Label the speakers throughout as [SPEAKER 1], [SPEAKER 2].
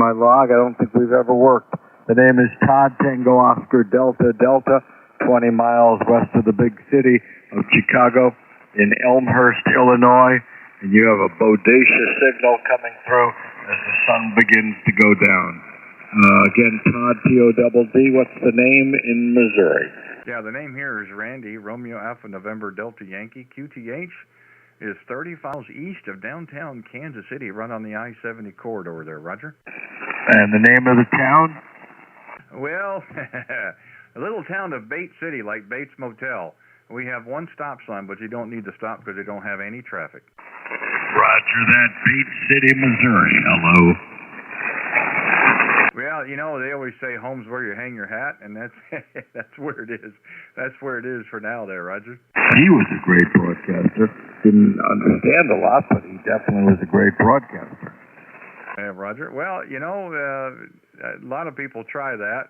[SPEAKER 1] my log. I don't think we've ever worked. The name is Todd Tango Oscar Delta Delta, 20 miles west of the big city of Chicago in Elmhurst, Illinois. And you have a bodacious signal coming through as the sun begins to go down. Again, Todd, T-O-D-D. What's the name in Missouri?
[SPEAKER 2] Yeah, the name here is Randy, Romeo Alpha November Delta Yankee. QTH is 30 miles east of downtown Kansas City, right on the I-70 corridor there, Roger.
[SPEAKER 1] And the name of the town?
[SPEAKER 2] Well, a little town of Bates City, like Bates Motel. We have one stop sign, but you don't need to stop because they don't have any traffic.
[SPEAKER 1] Roger that. Bates City, Missouri. Hello.
[SPEAKER 2] Well, you know, they always say home's where you hang your hat, and that's that's where it is. That's where it is for now there, Roger.
[SPEAKER 1] He was a great broadcaster. Didn't understand a lot, but he definitely was a great broadcaster.
[SPEAKER 2] Roger. Well, you know, a lot of people try that.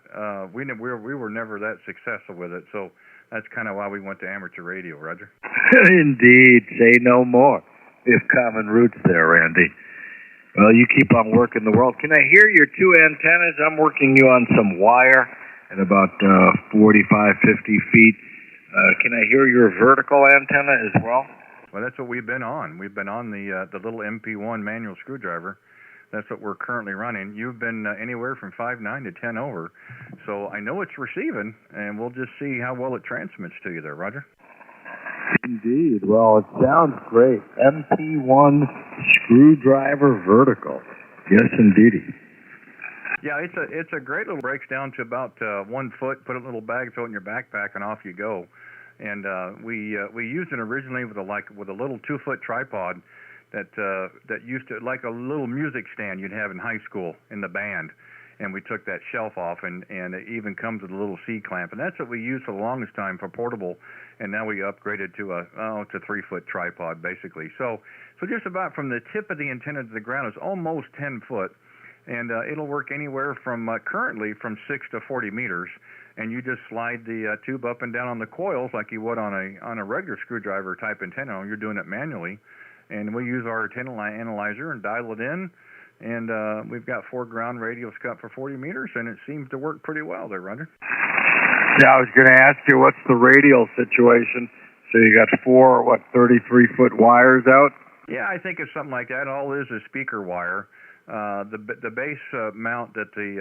[SPEAKER 2] We were never that successful with it, so that's kind of why we went to amateur radio, Roger.
[SPEAKER 1] Indeed. Say no more. We have common roots there, Randy. Well, you keep on working the world. Can I hear your two antennas? I'm working you on some wire at about 45, 50 feet. Can I hear your vertical antenna as well?
[SPEAKER 2] Well, that's what we've been on. We've been on the little MP-1 manual screwdriver. That's what we're currently running. You've been anywhere from 5.9 to 10 over. So I know it's receiving, and we'll just see how well it transmits to you there, Roger.
[SPEAKER 1] Indeed. Well, it sounds great. MP-1 screwdriver vertical. Yes, indeedy.
[SPEAKER 2] Yeah, it's a great little, breaks down to about 1 foot. Put a little bag, throw it in your backpack, and off you go. And we used it originally with a little 2-foot tripod that used to, like a little music stand you'd have in high school in the band. And we took that shelf off, and it even comes with a little C-clamp. And that's what we used for the longest time for portable, and now we upgraded to a 3-foot tripod, basically. So just about from the tip of the antenna to the ground is almost 10 foot, and it'll work anywhere from, currently, from 6 to 40 meters. And you just slide the tube up and down on the coils like you would on a regular screwdriver type antenna. You're doing it manually. And we use our antenna analyzer and dial it in. And we've got 4 ground radios cut for 40 meters, and it seems to work pretty well there, Roger.
[SPEAKER 1] Yeah, I was going to ask you, what's the radial situation? So you got 4, 33-foot wires out?
[SPEAKER 2] Yeah, I think it's something like that. All it is speaker wire. The base mount that the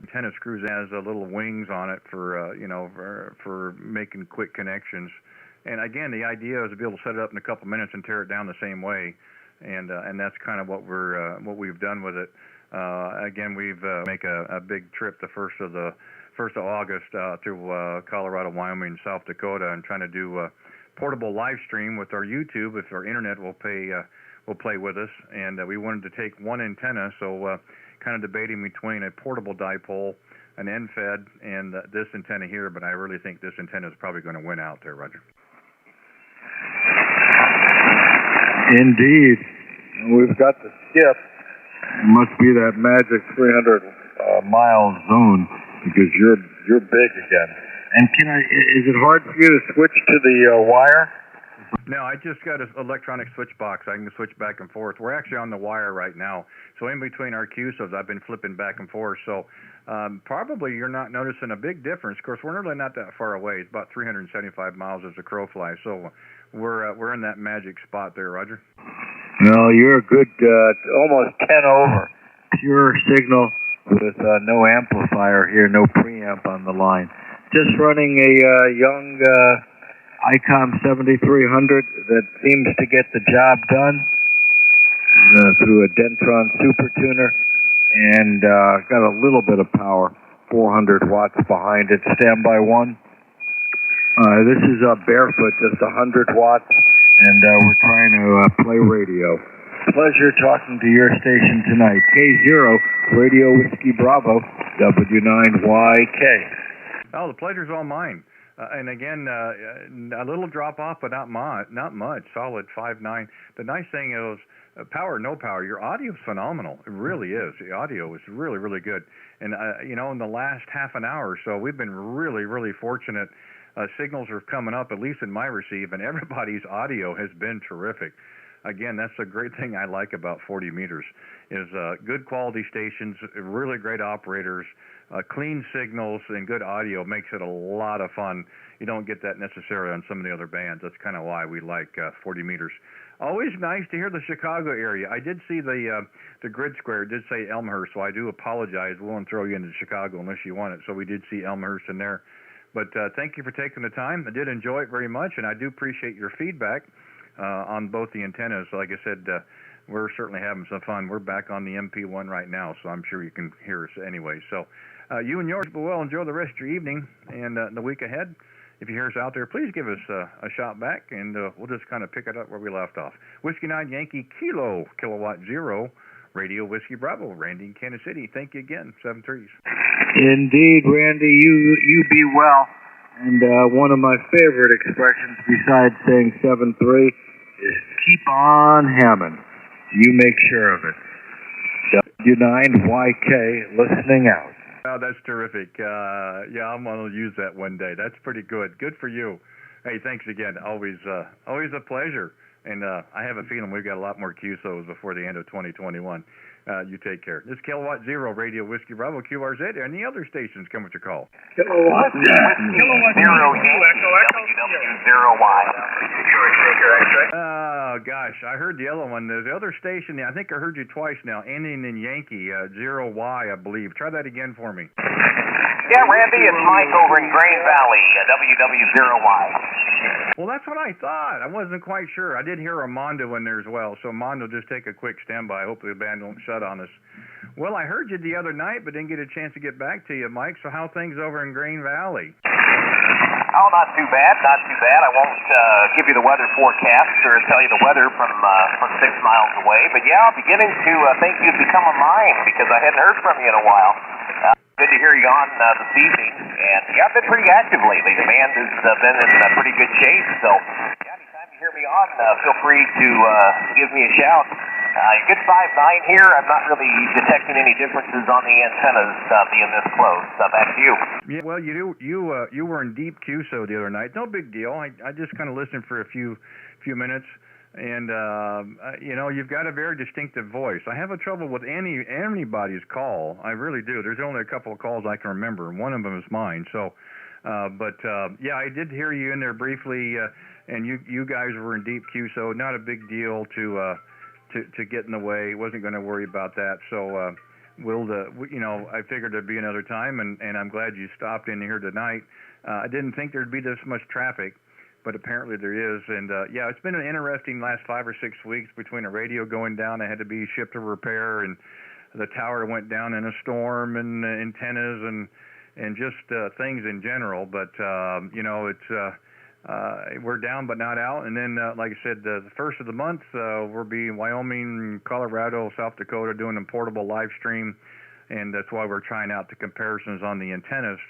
[SPEAKER 2] antenna screws in has little wings on it for making quick connections. And again, the idea is to be able to set it up in a couple minutes and tear it down the same way. And that's kind of what we've done with it. Again, we've make a big trip the first of August through Colorado, Wyoming, and South Dakota, and trying to do portable live stream with our YouTube if our internet will play with us. And we wanted to take one antenna, so kind of debating between a portable dipole, an end-fed, and this antenna here. But I really think this antenna is probably going to win out there, Roger.
[SPEAKER 1] Indeed. We've got the skip. It must be that magic 300-mile zone, because you're big again. And is it hard for you to switch to the wire?
[SPEAKER 2] No, I just got an electronic switch box. I can switch back and forth. We're actually on the wire right now. So in between our QSOs, I've been flipping back and forth. So probably you're not noticing a big difference. Of course, we're really not that far away. It's about 375 miles as the crow flies. So we're in that magic spot there, Roger.
[SPEAKER 1] No, you're a good, almost 10 over. Pure signal with no amplifier here, no preamp on the line. Just running a young ICOM 7300 that seems to get the job done through a Dentron Super Tuner, and got a little bit of power, 400 watts behind it, standby 1. This is barefoot, just 100 watts, and we're trying to play radio. Pleasure talking to your station tonight. K0, Radio Whiskey Bravo, W9YK.
[SPEAKER 2] Oh, the pleasure's all mine. And again, a little drop off, but not much. Solid 5.9. The nice thing is, power, no power. Your audio is phenomenal. It really is. The audio is really, really good. And in the last half an hour or so, we've been really, really fortunate. Signals are coming up, at least in my receive, and everybody's audio has been terrific. again, that's a great thing I like about 40 meters is good quality stations, really great operators, clean signals, and good audio makes it a lot of fun. You don't get that necessarily on some of the other bands. That's kind of why we like 40 meters. Always nice to hear the Chicago area. I did see the grid square. It did say Elmhurst, so I do apologize. We won't throw you into Chicago unless you want it. So we did see Elmhurst in there. But thank you for taking the time. I did enjoy it very much, and I do appreciate your feedback on both the antennas. Like I said, we're certainly having some fun. We're back on the MP-1 right now, so I'm sure you can hear us anyway. So you and yours will well enjoy the rest of your evening and the week ahead. If you hear us out there, please give us a shout back, and we'll just kind of pick it up where we left off. Whiskey 9 Yankee Kilo Kilowatt Zero Radio Whiskey Bravo, Randy in Kansas City. Thank you again, 7-3s.
[SPEAKER 1] Indeed, Randy, you be well. And one of my favorite expressions besides saying 7-3 is keep on hamming. You make sure of it. W9YK listening out.
[SPEAKER 2] Oh, that's terrific. Yeah, I'm going to use that one day. That's pretty good. Good for you. Hey, thanks again. Always a pleasure. And I have a feeling we've got a lot more QSOs before the end of 2021. You take care. This is Kilowatt Zero Radio Whiskey Bravo QRZ. Any other stations come with your call?
[SPEAKER 1] Kilowatt
[SPEAKER 3] Zero WW0Y.
[SPEAKER 2] Oh, gosh. I heard the other one. There's the other station. I think I heard you twice now. Ending in Yankee, 0Y, I believe. Try that again for me.
[SPEAKER 3] Yeah, Randy, it's Mike over in Green Valley, WW0Y.
[SPEAKER 2] Well, that's what I thought. I wasn't quite sure. I did hear Armando in there as well. So, Armando, just take a quick standby. Hopefully the band won't shut on us. Well, I heard you the other night, but didn't get a chance to get back to you, Mike. So how things over in Green Valley?
[SPEAKER 3] Oh, not too bad, not too bad. I won't give you the weather forecast or tell you the weather from 6 miles away. But, yeah, I'm beginning to think you've become a mine because I hadn't heard from you in a while. Good to hear you on this evening. And, yeah, I've been pretty active lately. The band has been in pretty good shape. So, yeah, anytime you hear me on, feel free to give me a shout. Good 5.9 here. I'm not really detecting any differences on the antennas being this close. Back to you.
[SPEAKER 2] Yeah, well, you were in deep QSO the other night. No big deal. I just kind of listened for a few minutes, and you know, you've got a very distinctive voice. I have a trouble with anybody's call. I really do. There's only a couple of calls I can remember, and one of them is mine. So, yeah, I did hear you in there briefly, and you guys were in deep QSO. Not a big deal to get in the way. Wasn't going to worry about that. So you know, I figured there'd be another time, and I'm glad you stopped in here tonight. I didn't think there'd be this much traffic, but apparently there is. And yeah, it's been an interesting last 5 or 6 weeks between a radio going down that had to be shipped to repair, and the tower went down in a storm, and antennas, and just things in general. But you know, it's we're down but not out. And then, like I said, the first of the month, we'll be in Wyoming, Colorado, South Dakota doing a portable live stream, and that's why we're trying out the comparisons on the antennas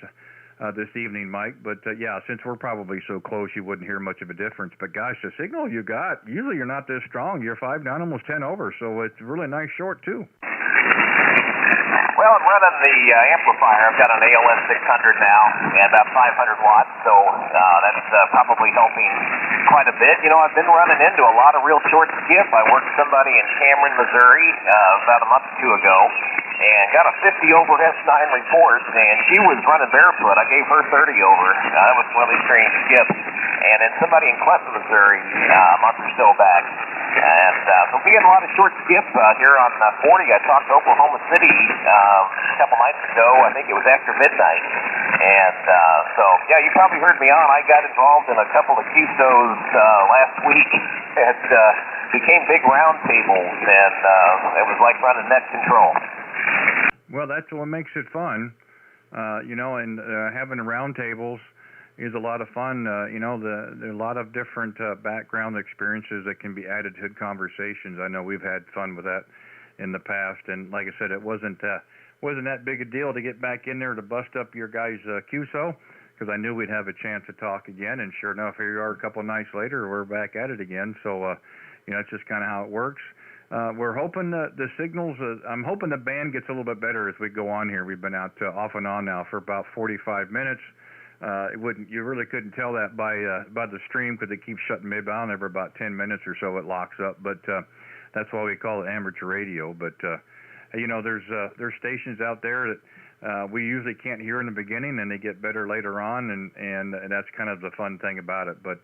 [SPEAKER 2] this evening, Mike. But yeah, since we're probably so close, you wouldn't hear much of a difference. But gosh, the signal you got, usually you're not this strong. You're 5 down, almost 10 over, so it's really nice short too.
[SPEAKER 3] Well, I'm running the amplifier. I've got an ALS 600 now, and about 500 watts, so that's probably helping quite a bit. You know, I've been running into a lot of real short skip. I worked with somebody in Cameron, Missouri about a month or two ago, and got a 50 over S9 report, and she was running barefoot. I gave her 30 over. That was really strange skip. And then somebody in Clinton, Missouri, a month or so back. And so we had a lot of short skip here on 40. I talked to Oklahoma City a couple nights ago. I think it was after midnight. And so, yeah, you probably heard me on. I got involved in a couple of QSOs last week. It became big round tables, and it was like running net control.
[SPEAKER 2] Well, that's what makes it fun. You know, and having round tables is a lot of fun. You know, there are a lot of different background experiences that can be added to conversations. I know we've had fun with that in the past, and like I said, it wasn't that big a deal to get back in there to bust up your guys' QSO, because I knew we'd have a chance to talk again, and sure enough, here you are a couple of nights later, we're back at it again. So, you know, it's just kind of how it works. We're hoping the signals, I'm hoping the band gets a little bit better as we go on here. We've been out off and on now for about 45 minutes. You really couldn't tell that by the stream because it keeps shutting mid-bound every about 10 minutes or so. It locks up, but that's why we call it amateur radio. But there's stations out there that we usually can't hear in the beginning, and they get better later on, and that's kind of the fun thing about it. But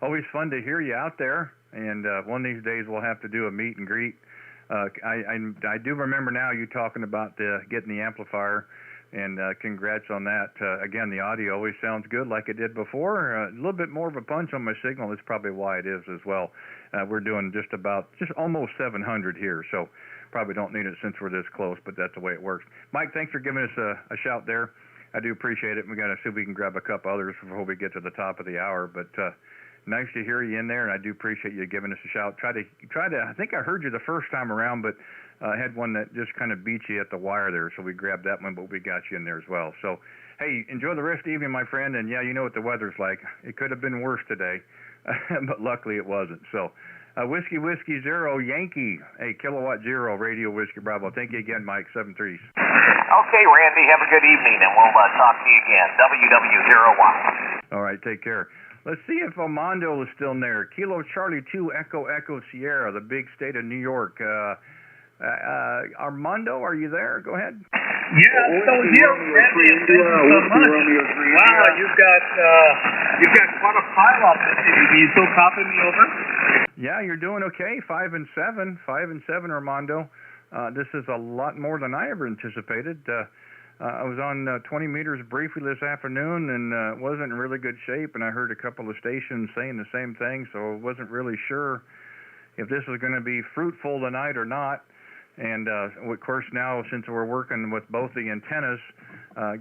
[SPEAKER 2] always fun to hear you out there. And one of these days we'll have to do a meet and greet. I do remember now you talking about getting the amplifier. And congrats on that. Again, the audio always sounds good like it did before. A little bit more of a punch on my signal is probably why it is as well. We're doing just almost 700 here, so probably don't need it since we're this close, but that's the way it works. Mike, thanks for giving us a shout there. I do appreciate it. We got to see if we can grab a couple others before we get to the top of the hour, but nice to hear you in there, and I do appreciate you giving us a shout. Try to. I think I heard you the first time around, but I had one that just kind of beat you at the wire there, so we grabbed that one, but we got you in there as well. So, hey, enjoy the rest of the evening, my friend, and yeah, you know what the weather's like. It could have been worse today, but luckily it wasn't. So, Whiskey Zero Yankee, hey, Kilowatt Zero Radio Whiskey Bravo. Thank you again, Mike, 7-3.
[SPEAKER 3] Okay, Randy, have a good evening, and we'll talk to you again. WW01.
[SPEAKER 2] All right, take care. Let's see if Armando is still there. Kilo Charlie 2 Echo Sierra, the big state of New York. Armando, are you there? Go ahead.
[SPEAKER 4] Yeah, so here, Randy, thank you so much. Wow, you've got quite a pile up this evening. Can you still copy me over?
[SPEAKER 2] Yeah, you're doing okay. 5 and 7, Armando. This is a lot more than I ever anticipated. I was on 20 meters briefly this afternoon and wasn't in really good shape, and I heard a couple of stations saying the same thing, so I wasn't really sure if this was going to be fruitful tonight or not. And of course now, since we're working with both the antennas,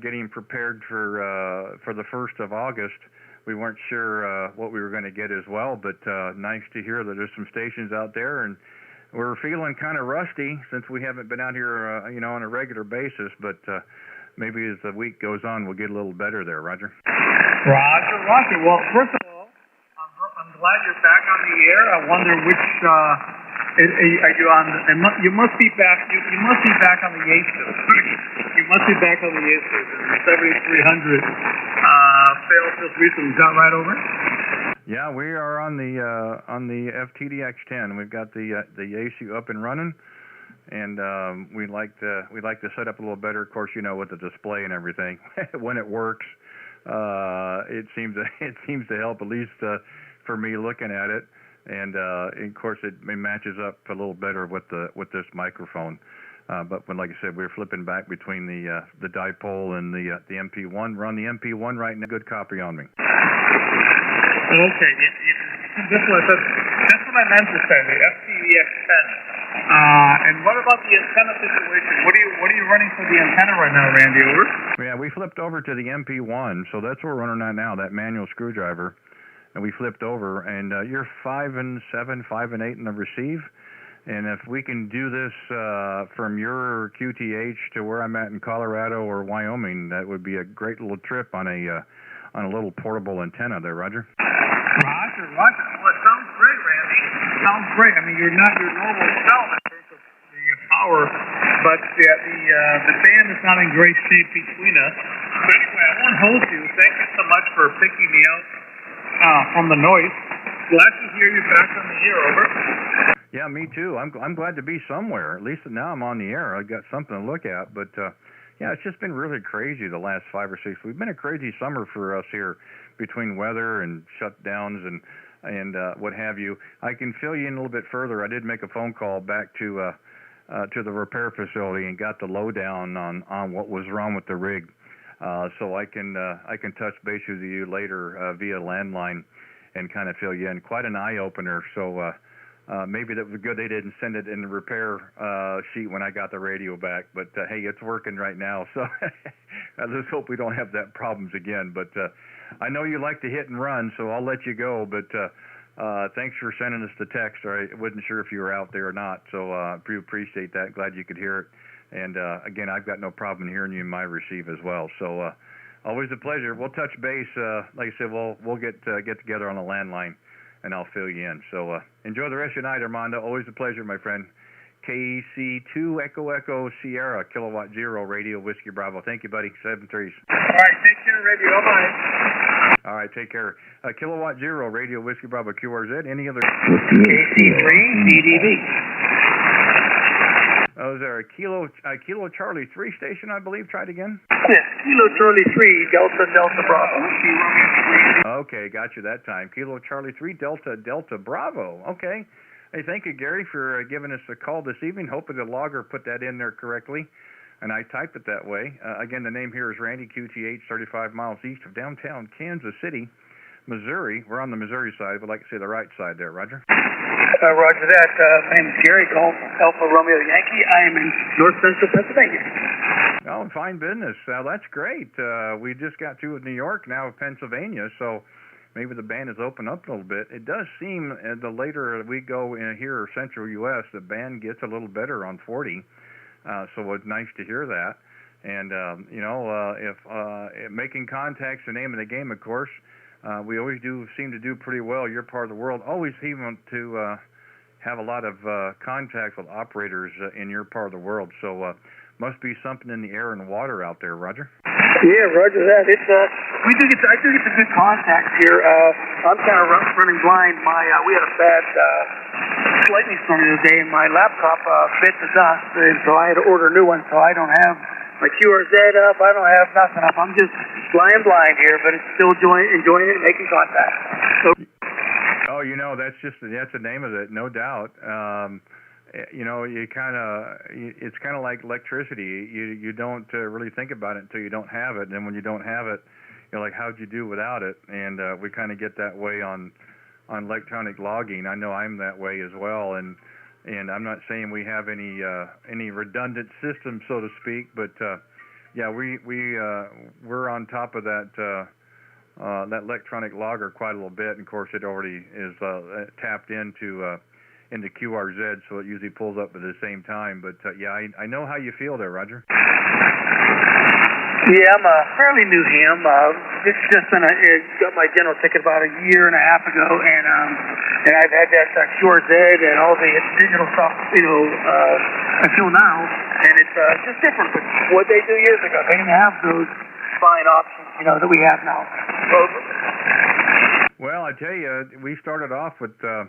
[SPEAKER 2] getting prepared for the 1st of August, we weren't sure what we were going to get as well. But nice to hear that there's some stations out there, and we're feeling kind of rusty since we haven't been out here, on a regular basis. But maybe as the week goes on, we'll get a little better there. Roger.
[SPEAKER 4] Roger. Well, first of all, I'm glad you're back on the air. I wonder which. Are you on? You must be back. You must be back on the Yates station. You must be back on the Yates station. 7300 failed just recently. Is that right, over?
[SPEAKER 2] Yeah, we are on the FTDX10. We've got the Yates up and running, and we like to set up a little better. Of course, with the display and everything. When it works, it seems to help, at least for me looking at it. And of course, it matches up a little better with this microphone. But when, like I said, we're flipping back between the dipole and the MP-1. We're on the MP-1 right now. Good copy on me.
[SPEAKER 4] Okay. That's what I meant to say. The FTDX10. And what about the antenna situation? What are you running for the antenna right now, Randy? Over.
[SPEAKER 2] Yeah, we flipped over to the MP-1, so that's what we're running on now. That manual screwdriver. And we flipped over, and you're 5 and 7, 5 and 8 in the receive. And if we can do this from your QTH to where I'm at in Colorado or Wyoming, that would be a great little trip on a little portable antenna there, Roger.
[SPEAKER 4] Roger. Well, it sounds great, Randy. Sounds great. I mean, you're not your normal self in terms of the power, but the band is not in great shape between us. So anyway, I won't hold you. Thank you so much for picking me out from the noise. Glad to hear you back on the air, over.
[SPEAKER 2] Yeah, me too. I'm glad to be somewhere. At least now I'm on the air. I got something to look at. But yeah, it's just been really crazy the last 5 or 6. We've been a crazy summer for us here, between weather and shutdowns and what have you. I can fill you in a little bit further. I did make a phone call back to the repair facility and got the lowdown on what was wrong with the rig. So I can touch base with you later via landline and kind of fill you in. Quite an eye opener. So maybe that was good they didn't send it in the repair sheet when I got the radio back. But hey, it's working right now. So let's hope we don't have that problems again. But I know you like to hit and run, so I'll let you go. But thanks for sending us the text. I wasn't sure if you were out there or not. So I appreciate that. Glad you could hear it. And again, I've got no problem hearing you in my receive as well. So always a pleasure. We'll touch base. Like I said, we'll get together on a landline, and I'll fill you in. So enjoy the rest of your night, Armando. Always a pleasure, my friend. KC2 Echo Echo Sierra, Kilowatt Zero, Radio Whiskey Bravo. Thank you, buddy. 7 3s.
[SPEAKER 4] All right, take care, Radio. Bye.
[SPEAKER 2] All right, take care. Kilowatt Zero, Radio Whiskey Bravo, QRZ. Any other?
[SPEAKER 4] KC3 DDB.
[SPEAKER 2] Oh, is there a Kilo Charlie 3 station, I believe? Try it again.
[SPEAKER 4] Yes, Kilo Charlie 3 Delta Delta Bravo.
[SPEAKER 2] Okay, got you that time. Kilo Charlie 3 Delta Delta Bravo. Okay. Hey, thank you, Gary, for giving us a call this evening. Hoping the logger put that in there correctly, and I typed it that way. Again, the name here is Randy, QTH, 35 miles east of downtown Kansas City, Missouri. We're on the Missouri side, but like to say the right side there, Roger.
[SPEAKER 4] Roger that. My name is Gary, Golf Alpha Romeo Yankee. I am in north central Pennsylvania.
[SPEAKER 2] Oh, fine business. That's great. We just got through with New York, now Pennsylvania, so maybe the band has opened up a little bit. It does seem the later we go in here, central U.S., the band gets a little better on 40. So it's nice to hear that. And, if making contact's the name of the game, of course, we always seem to do pretty well. Your part of the world always seem to have a lot of contact with operators in your part of the world. So must be something in the air and water out there, Roger.
[SPEAKER 4] Yeah, Roger that. It's I do get some good contacts here. I'm kind of running blind. We had a bad lightning storm the other day, and my laptop bit the dust, and so I had to order a new one. So I don't have my QRZ up. I don't have nothing up. I'm just flying blind here, but it's still enjoying it and making contact. So,
[SPEAKER 2] oh, that's the name of it, no doubt. It's kind of like electricity. You don't really think about it until you don't have it, and then when you don't have it, you're like, how'd you do without it? And we kind of get that way on electronic logging. I know I'm that way as well, and I'm not saying we have any redundant system, so to speak, but we're on top of that electronic logger quite a little bit, and of course it already is tapped into QRZ, so it usually pulls up at the same time. But I know how you feel there, Roger.
[SPEAKER 4] Yeah, I'm a fairly new ham. It's just got my general ticket about a year and a half ago, and I've had that QRZ and all the digital stuff, until now, and it's just different from what they do years ago. They didn't have those fine options, that we have now.
[SPEAKER 2] Well, I tell you, we started off with a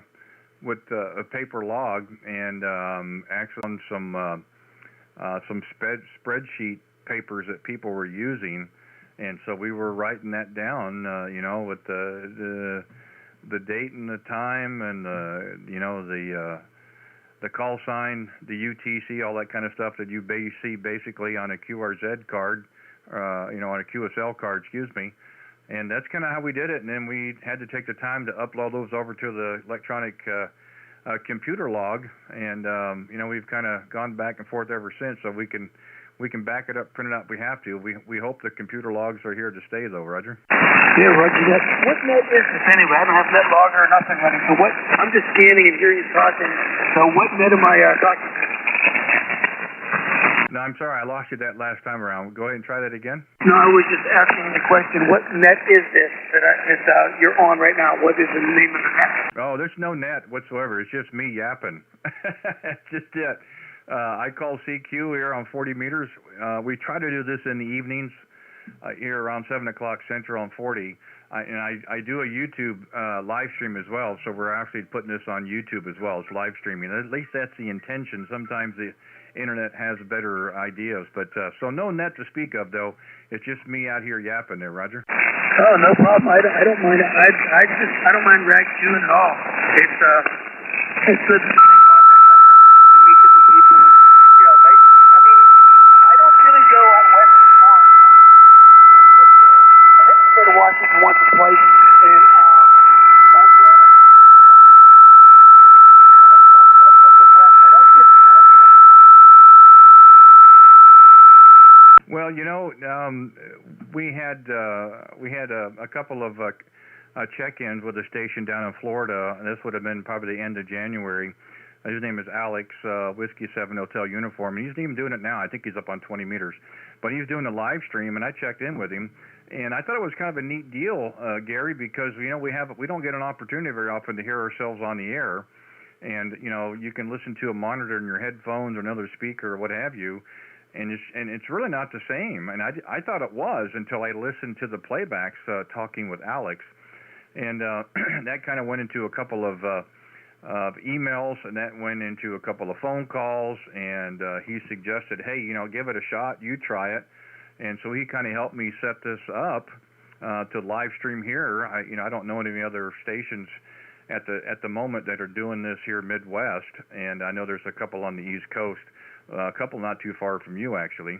[SPEAKER 2] paper log and actually on some spreadsheet papers that people were using, and so we were writing that down, with the date and the time and the call sign, the UTC, all that kind of stuff that you see basically on a QRZ card, on a QSL card, and that's kind of how we did it. And then we had to take the time to upload those over to the electronic computer log, and we've kind of gone back and forth ever since, so we can back it up, print it out if we have to. We hope the computer logs are here to stay, though, Roger.
[SPEAKER 4] Yeah, Roger that. What net is this anyway? I don't have net logger or nothing running. So what? I'm just scanning and hearing you talking. So what net am I talking to?
[SPEAKER 2] No, I'm sorry, I lost you that last time around. Go ahead and try that again.
[SPEAKER 4] No, I was just asking the question, what net is this that you're on right now? What is the name of the net?
[SPEAKER 2] Oh, there's no net whatsoever. It's just me yapping. That's just it. I call CQ here on 40 meters. We try to do this in the evenings here around 7 o'clock Central on 40. I do a YouTube live stream as well, so we're actually putting this on YouTube as well. It's live streaming. At least that's the intention. Sometimes the internet has better ideas, but so no net to speak of, though. It's just me out here yapping there, Roger.
[SPEAKER 4] Oh, no problem. I don't mind. I don't mind rag chewing at all. It's good to make contact and meet different people, and I don't really go out west as far. Sometimes I trip to Washington once or twice, and Montana and
[SPEAKER 2] Well, we had a couple of check-ins with a station down in Florida, and this would have been probably the end of January. His name is Alex, Whiskey 7 Hotel Uniform, and he's even doing it now. I think he's up on 20 meters. But he's doing a live stream, and I checked in with him, and I thought it was kind of a neat deal, Gary, because we don't get an opportunity very often to hear ourselves on the air. and you can listen to a monitor in your headphones or another speaker or what have you, and it's really not the same. And I thought it was until I listened to the playbacks talking with Alex, and that kind of went into a couple of emails, and that went into a couple of phone calls, and he suggested, hey, give it a shot, you try it. And so he kind of helped me set this up to live stream here. I don't know any other stations at the moment that are doing this here Midwest, and I know there's a couple on the East Coast, a couple not too far from you actually.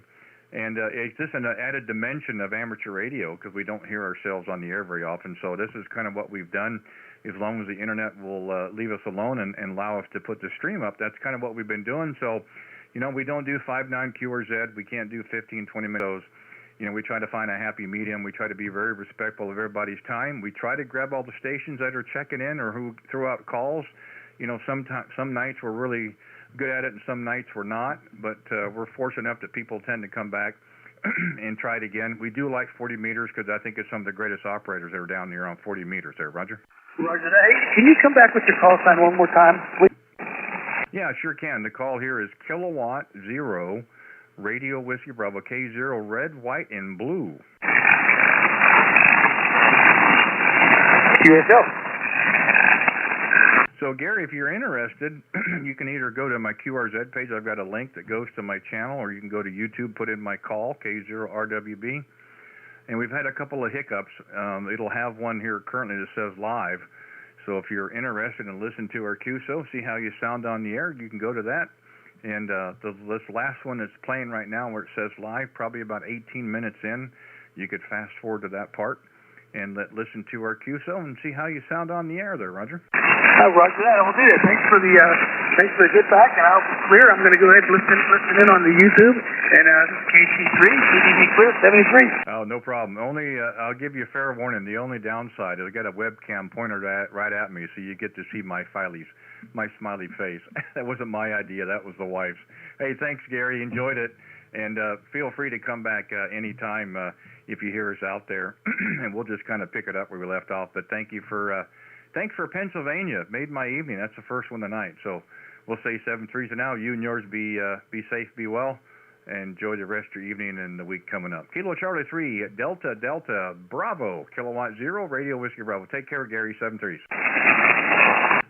[SPEAKER 2] And it's just an added dimension of amateur radio because we don't hear ourselves on the air very often. So this is kind of what we've done. As long as the internet will leave us alone and allow us to put the stream up, that's kind of what we've been doing. So, we don't do 5/9 QRZ. We can't do 15, 20 minutes. We try to find a happy medium. We try to be very respectful of everybody's time. We try to grab all the stations that are checking in or who throw out calls. Some nights we're really good at it and some nights we're not, but we're fortunate enough that people tend to come back and try it again. We do like 40 meters because I think it's some of the greatest operators that are down here on 40 meters there. Roger?
[SPEAKER 4] Roger. Hey, can you come back with your call sign one more time, please?
[SPEAKER 2] Yeah, sure can. The call here is Kilowatt 0, Radio Whiskey Bravo, K0, red, white, and blue.
[SPEAKER 4] QSL.
[SPEAKER 2] So, Gary, if you're interested, you can either go to my QRZ page. I've got a link that goes to my channel, or you can go to YouTube, put in my call, K0RWB. And we've had a couple of hiccups. It'll have one here currently that says live. So if you're interested in listening to our QSO, see how you sound on the air, you can go to that. And this last one that's playing right now where it says live, probably about 18 minutes in, you could fast forward to that part and listen to our QSO and see how you sound on the air there, Roger.
[SPEAKER 4] Roger that. I will do that. Thanks for the good back, and I hope it's clear. I'm going to go ahead and listen in on the YouTube. And this is KC3, CDB clear, 73.
[SPEAKER 2] Oh, no problem. Only I'll give you a fair warning. The only downside is I got a webcam pointed right at me, so you get to see my smiley face. That wasn't my idea. That was the wife's. Hey, thanks, Gary. Enjoyed it. And feel free to come back anytime if you hear us out there, and we'll just kind of pick it up where we left off. But thanks for Pennsylvania. Made my evening. That's the first one tonight. So we'll say 7-3 for now. You and yours be safe, be well, and enjoy the rest of your evening and the week coming up. Kilo Charlie 3, Delta Bravo, Kilowatt 0, Radio Whiskey Bravo. Take care, Gary. 7-3.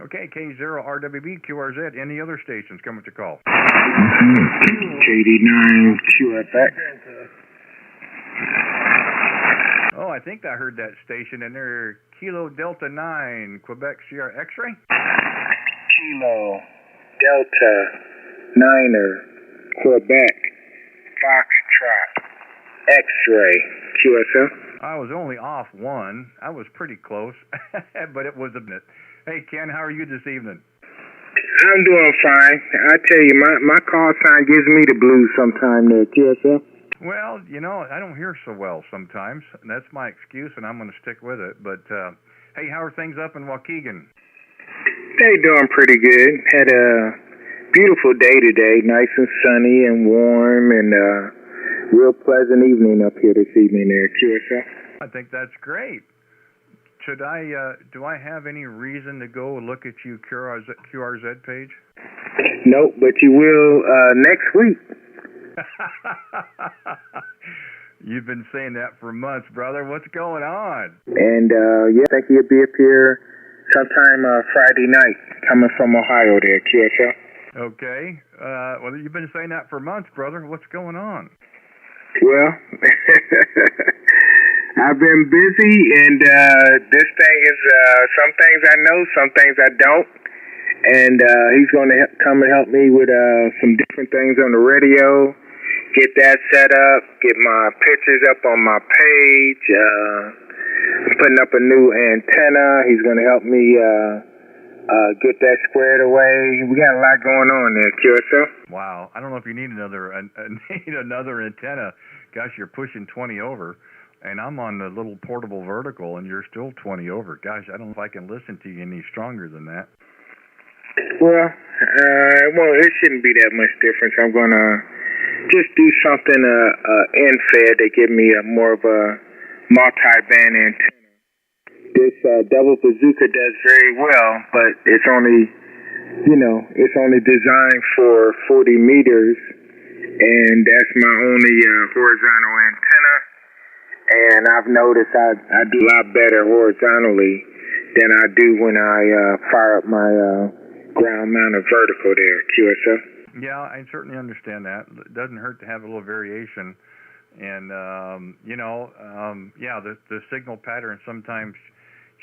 [SPEAKER 2] Okay, K0RWB, QRZ, any other stations coming to call?
[SPEAKER 5] JD9, QFX.
[SPEAKER 2] Oh, I think I heard that station in there. Kilo Delta 9, Quebec Sierra X-Ray?
[SPEAKER 5] Kilo Delta Niner, Quebec Foxtrot X-Ray, QSL.
[SPEAKER 2] I was only off one. I was pretty close, but it was a bit. Hey, Ken, how are you this evening?
[SPEAKER 5] I'm doing fine. I tell you, my call sign gives me the blues sometime there, QSL.
[SPEAKER 2] Well, I don't hear so well sometimes. And that's my excuse, and I'm going to stick with it. But, hey, how are things up in Waukegan?
[SPEAKER 5] They doing pretty good. Had a beautiful day today, nice and sunny and warm, and real pleasant evening up here this evening there, QSL.
[SPEAKER 2] I think that's great. Do I have any reason to go look at your QRZ page?
[SPEAKER 5] Nope, but you will next week.
[SPEAKER 2] You've been saying that for months, brother. What's going on?
[SPEAKER 5] And I think you'll be up here sometime Friday night, coming from Ohio there, QSL.
[SPEAKER 2] Okay. Well, you've been saying that for months, brother. What's going on?
[SPEAKER 5] Well, I've been busy, and this thing is some things I know, some things I don't. And he's going to come and help me with some different things on the radio, get that set up, get my pictures up on my page, putting up a new antenna. He's going to help me get that squared away. We got a lot going on there, QSL.
[SPEAKER 2] Wow. I don't know if you need another antenna. Gosh, you're pushing 20 over. And I'm on the little portable vertical, and you're still 20 over. Gosh, I don't know if I can listen to you any stronger than that.
[SPEAKER 5] Well, it shouldn't be that much difference. I'm going to just do something end-fed to give me a more of a multi-band antenna. This double bazooka does very well, but it's only it's only designed for 40 meters, and that's my only horizontal antenna. And I've noticed I do a lot better horizontally than I do when I fire up my ground-mounted vertical there, QSO.
[SPEAKER 2] Yeah, I certainly understand that. It doesn't hurt to have a little variation. And, the signal patterns sometimes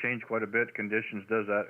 [SPEAKER 2] change quite a bit. Conditions does that,